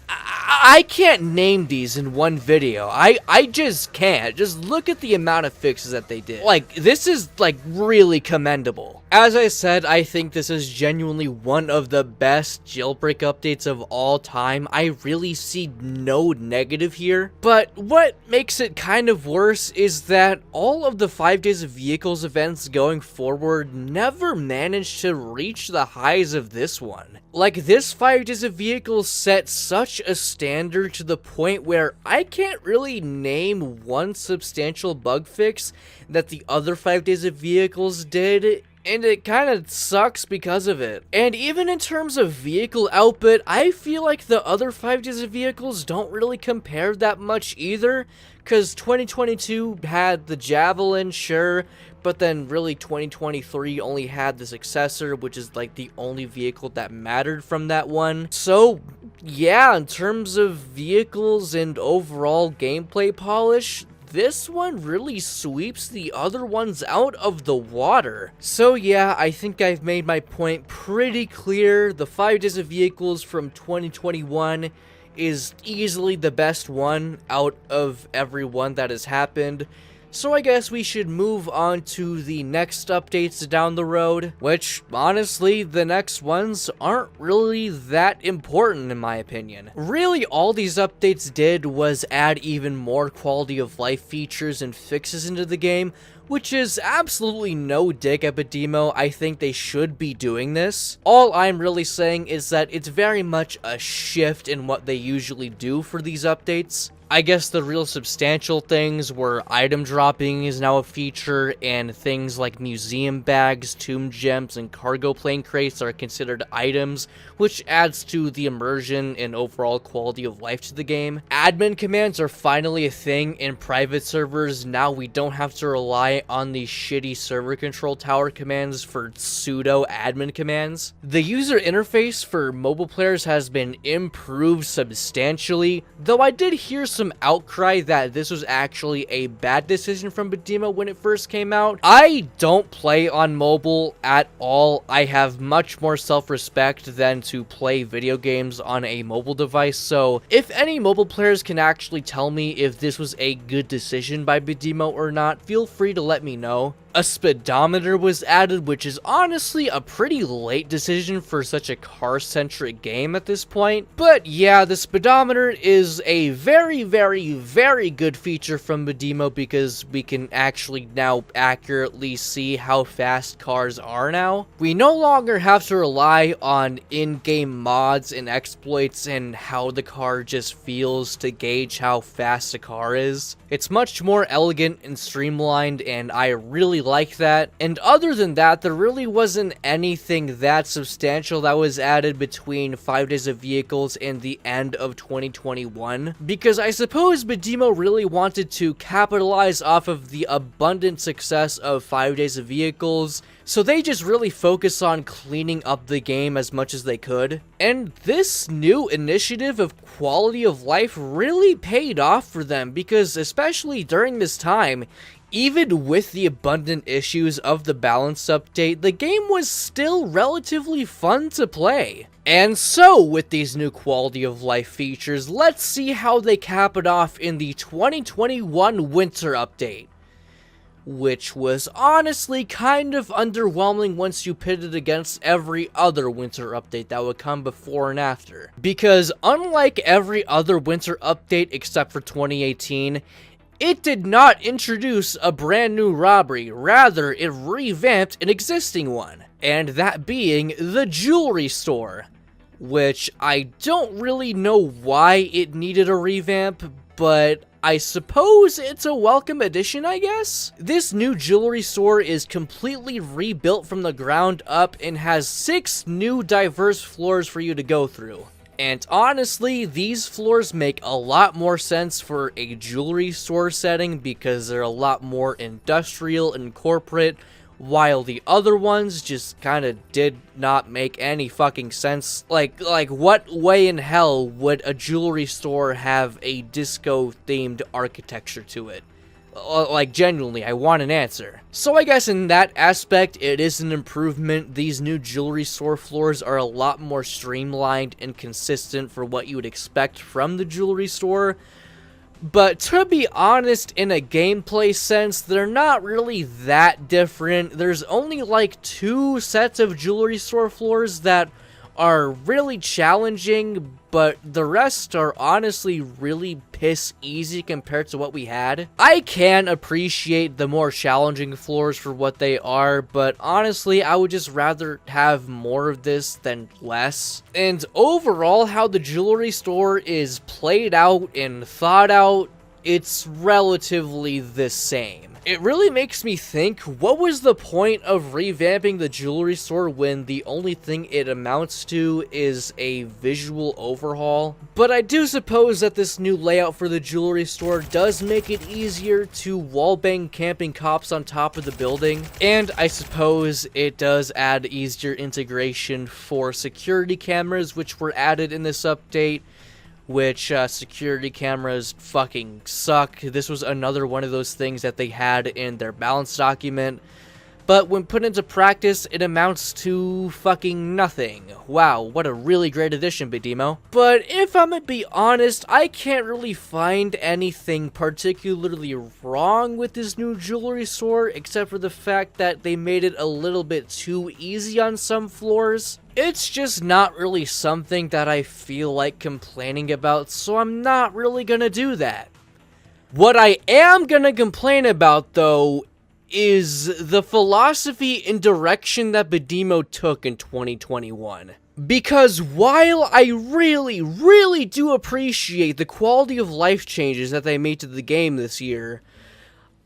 I can't name these in one video. I just can't. Just look at the amount of fixes that they did. Like, this is, like, really commendable. As I said, I think this is genuinely one of the best jailbreak updates of all time. I really see no negative here. But what makes it kind of worse is that all of the 5 Days of Vehicles events going forward never managed to reach the highs of this one. Like, this 5 Days of Vehicles set such a standard to the point where I can't really name one substantial bug fix that the other 5 Days of Vehicles did, and it kind of sucks because of it. And even in terms of vehicle output, I feel like the other 5 Days of Vehicles don't really compare that much either, because 2022 had the Javelin, sure, but then really 2023 only had the successor, which is like the only vehicle that mattered from that one. So yeah, in terms of vehicles and overall gameplay polish, this one really sweeps the other ones out of the water. So yeah, I think I've made my point pretty clear. The 5 Days of Vehicles from 2021 is easily the best one out of every one that has happened. So I guess we should move on to the next updates down the road, which, honestly, the next ones aren't really that important in my opinion. Really, all these updates did was add even more quality of life features and fixes into the game, which is absolutely no dig at Badimo. I think they should be doing this. All I'm really saying is that it's very much a shift in what they usually do for these updates. I guess the real substantial things were item dropping is now a feature, and things like museum bags, tomb gems, and cargo plane crates are considered items, which adds to the immersion and overall quality of life to the game. Admin commands are finally a thing in private servers. Now we don't have to rely on the shitty server control tower commands for pseudo admin commands. The user interface for mobile players has been improved substantially, though I did hear some outcry that this was actually a bad decision from Badimo when it first came out. I don't play on mobile at all. I have much more self-respect than to play video games on a mobile device, so if any mobile players can actually tell me if this was a good decision by Badimo or not, feel free to let me know. A speedometer was added, which is honestly a pretty late decision for such a car-centric game at this point. But yeah, the speedometer is a very, very, very good feature from Badimo because we can actually now accurately see how fast cars are now. We no longer have to rely on in-game mods and exploits and how the car just feels to gauge how fast a car is. It's much more elegant and streamlined, and I really like that. And other than that, there really wasn't anything that substantial that was added between 5 Days of Vehicles and the end of 2021, because I suppose Badimo really wanted to capitalize off of the abundant success of 5 Days of Vehicles, so they just really focus on cleaning up the game as much as they could. And this new initiative of quality of life really paid off for them, because especially during this time, even with the abundant issues of the balance update, the game was still relatively fun to play. And so, with these new quality of life features, let's see how they cap it off in the 2021 winter update, which was honestly kind of underwhelming once you pit it against every other winter update that would come before and after. Because unlike every other winter update except for 2018, it did not introduce a brand new robbery, rather it revamped an existing one, and that being the jewelry store, which I don't really know why it needed a revamp, but I suppose it's a welcome addition, I guess? This new jewelry store is completely rebuilt from the ground up and has 6 new diverse floors for you to go through. And honestly, these floors make a lot more sense for a jewelry store setting because they're a lot more industrial and corporate, while the other ones just kind of did not make any fucking sense. Like what way in hell would a jewelry store have a disco-themed architecture to it? Like, genuinely, I want an answer. So I guess in that aspect, it is an improvement. These new jewelry store floors are a lot more streamlined and consistent for what you would expect from the jewelry store. But to be honest, in a gameplay sense, they're not really that different. There's only like 2 sets of jewelry store floors that are really challenging, but the rest are honestly really piss easy compared to what we had. I can appreciate the more challenging floors for what they are, but honestly, I would just rather have more of this than less. And overall, how the jewelry store is played out and thought out, it's relatively the same. It really makes me think, what was the point of revamping the jewelry store when the only thing it amounts to is a visual overhaul? But I do suppose that this new layout for the jewelry store does make it easier to wallbang camping cops on top of the building. And I suppose it does add easier integration for security cameras, which were added in this update. Which, security cameras fucking suck. This was another one of those things that they had in their balance document. But when put into practice, it amounts to fucking nothing. Wow, what a really great addition, Badimo. But if I'm gonna be honest, I can't really find anything particularly wrong with this new jewelry store, except for the fact that they made it a little bit too easy on some floors. It's just not really something that I feel like complaining about, so I'm not really gonna do that. What I am gonna complain about, though, is the philosophy and direction that Badimo took in 2021. Because while I really do appreciate the quality of life changes that they made to the game this year,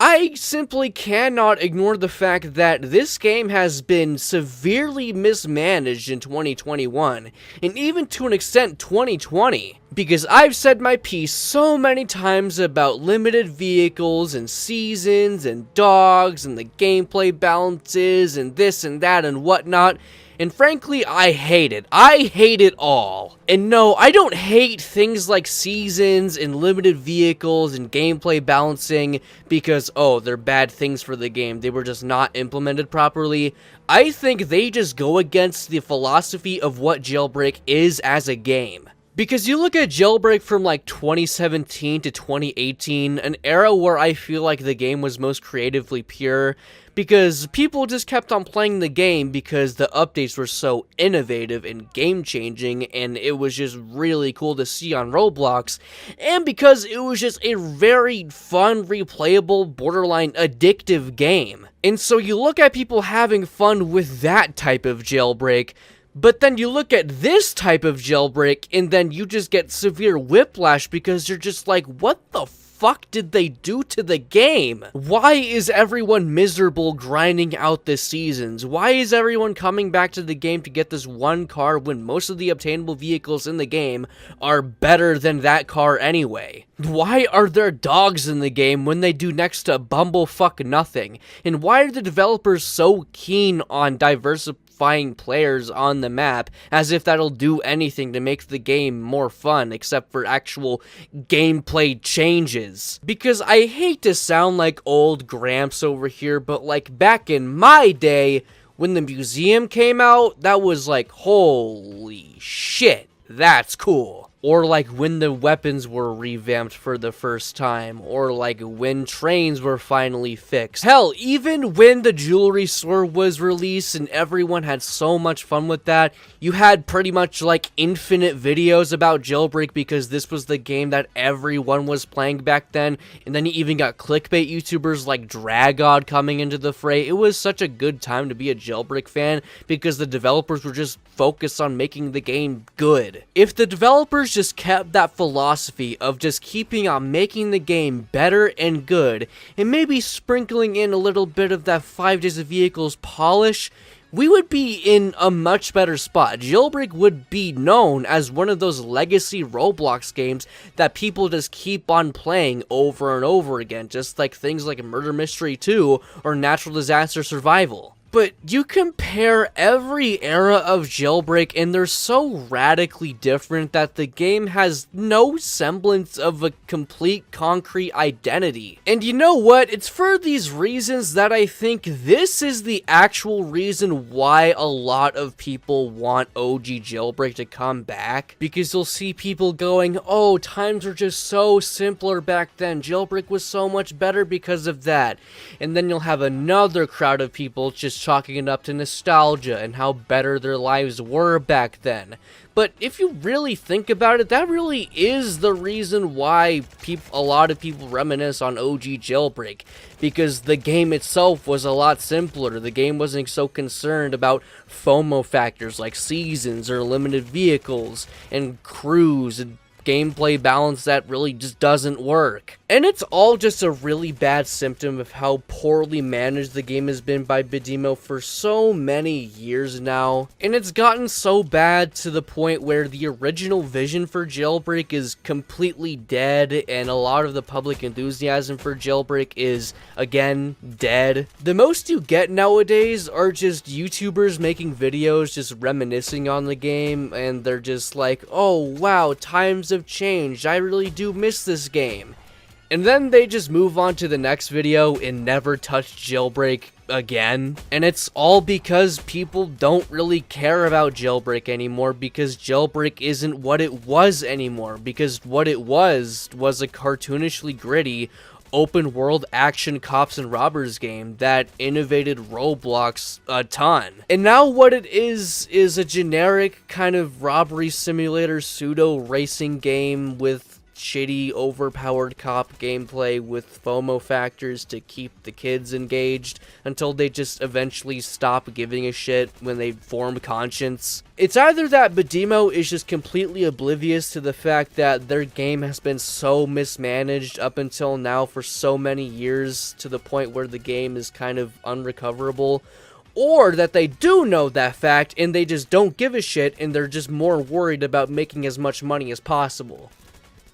I simply cannot ignore the fact that this game has been severely mismanaged in 2021, and even to an extent 2020, because I've said my piece so many times about limited vehicles and seasons and dogs and the gameplay balances and this and that and whatnot. And frankly, I hate it. I hate it all. And no, I don't hate things like seasons and limited vehicles and gameplay balancing because, oh, they're bad things for the game. They were just not implemented properly. I think they just go against the philosophy of what Jailbreak is as a game. Because you look at Jailbreak from like 2017 to 2018, an era where I feel like the game was most creatively pure, because people just kept on playing the game because the updates were so innovative and game-changing, and it was just really cool to see on Roblox, and because it was just a very fun, replayable, borderline addictive game. And so you look at people having fun with that type of Jailbreak, but then you look at this type of Jailbreak, and then you just get severe whiplash because you're just like, what the fuck did they do to the game? Why is everyone miserable grinding out the seasons? Why is everyone coming back to the game to get this one car when most of the obtainable vehicles in the game are better than that car anyway? Why are there dogs in the game when they do next to bumblefuck nothing? And why are the developers so keen on diversifying players on the map as if that'll do anything to make the game more fun except for actual gameplay changes? Because I hate to sound like old Gramps over here, but like back in my day when the museum came out, that was like, holy shit, that's cool. Or like when the weapons were revamped for the first time, or like when trains were finally fixed. Hell, even when the jewelry store was released and everyone had so much fun with that, you had pretty much like infinite videos about Jailbreak because this was the game that everyone was playing back then, and then you even got clickbait YouTubers like Dragod coming into the fray. It was such a good time to be a Jailbreak fan because the developers were just focused on making the game good. If the developers just kept that philosophy of just keeping on making the game better and good, and maybe sprinkling in a little bit of that 5 days of vehicles polish, we would be in a much better spot. Jailbreak would be known as one of those legacy Roblox games that people just keep on playing over and over again, just like things like Murder Mystery 2 or Natural Disaster Survival. But you compare every era of Jailbreak and they're so radically different that the game has no semblance of a complete concrete identity. And you know what? It's for these reasons that I think this is the actual reason why a lot of people want OG Jailbreak to come back. Because you'll see people going, oh, times were just so simpler back then. Jailbreak was so much better because of that. And then you'll have another crowd of people just chalking it up to nostalgia and how better their lives were back then. But if you really think about it, that really is the reason why a lot of people reminisce on OG Jailbreak. Because the game itself was a lot simpler. The game wasn't so concerned about FOMO factors like seasons or limited vehicles and crews and gameplay balance that really just doesn't work. And it's all just a really bad symptom of how poorly managed the game has been by Badimo for so many years now. And it's gotten so bad to the point where the original vision for Jailbreak is completely dead, and a lot of the public enthusiasm for Jailbreak is, again, dead. The most you get nowadays are just YouTubers making videos just reminiscing on the game, and they're just like, oh wow, times have changed, I really do miss this game. And then they just move on to the next video and never touch Jailbreak again. And it's all because people don't really care about Jailbreak anymore, because Jailbreak isn't what it was anymore. Because what it was a cartoonishly gritty open world action cops and robbers game that innovated Roblox a ton. And now what it is a generic kind of robbery simulator pseudo racing game with shitty overpowered cop gameplay with FOMO factors to keep the kids engaged until they just eventually stop giving a shit when they form conscience. It's either that Badimo is just completely oblivious to the fact that their game has been so mismanaged up until now for so many years to the point where the game is kind of unrecoverable, or that they do know that fact and they just don't give a shit and they're just more worried about making as much money as possible.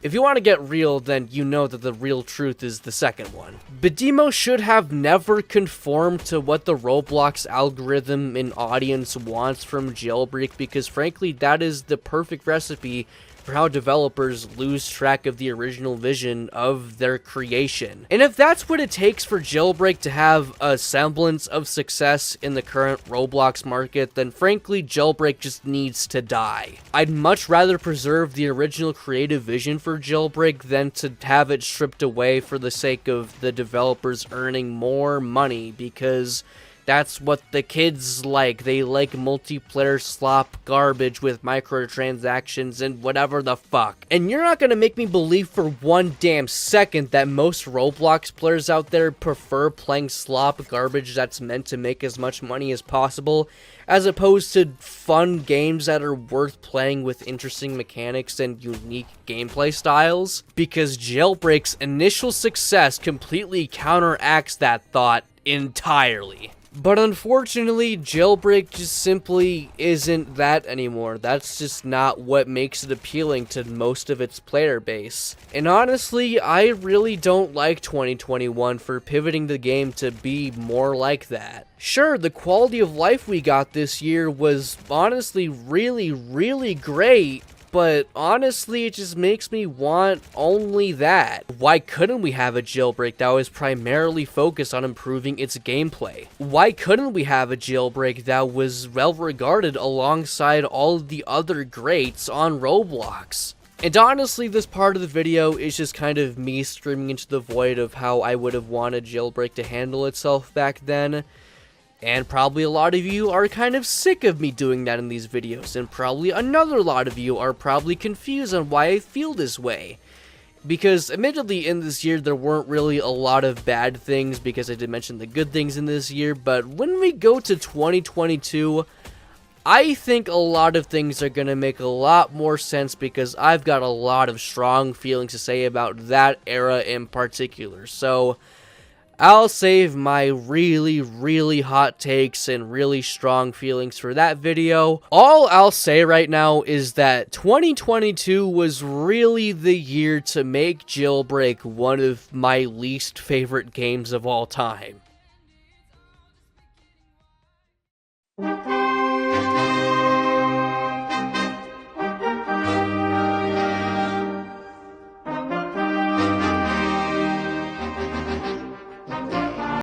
If you want to get real, then you know that the real truth is the second one. Badimo should have never conformed to what the Roblox algorithm and audience wants from Jailbreak, because frankly, that is the perfect recipe for how developers lose track of the original vision of their creation. And if that's what it takes for Jailbreak to have a semblance of success in the current Roblox market, then frankly, Jailbreak just needs to die. I'd much rather preserve the original creative vision for Jailbreak than to have it stripped away for the sake of the developers earning more money, because that's what the kids like. They like multiplayer slop garbage with microtransactions and whatever the fuck. And you're not gonna make me believe for one damn second that most Roblox players out there prefer playing slop garbage that's meant to make as much money as possible, as opposed to fun games that are worth playing with interesting mechanics and unique gameplay styles. Because Jailbreak's initial success completely counteracts that thought entirely. But unfortunately, Jailbreak just simply isn't that anymore. That's just not what makes it appealing to most of its player base. And honestly, I really don't like 2021 for pivoting the game to be more like that. Sure, the quality of life we got this year was honestly really great, but honestly, it just makes me want only that. Why couldn't we have a Jailbreak that was primarily focused on improving its gameplay? Why couldn't we have a Jailbreak that was well regarded alongside all of the other greats on Roblox? And honestly, this part of the video is just kind of me screaming into the void of how I would have wanted Jailbreak to handle itself back then. And probably a lot of you are kind of sick of me doing that in these videos, and probably another lot of you are probably confused on why I feel this way. Because admittedly in this year there weren't really a lot of bad things, because I did mention the good things in this year, but when we go to 2022, I think a lot of things are going to make a lot more sense, because I've got a lot of strong feelings to say about that era in particular. So I'll save my really hot takes and really strong feelings for that video. All I'll say right now is that 2022 was really the year to make Jailbreak one of my least favorite games of all time.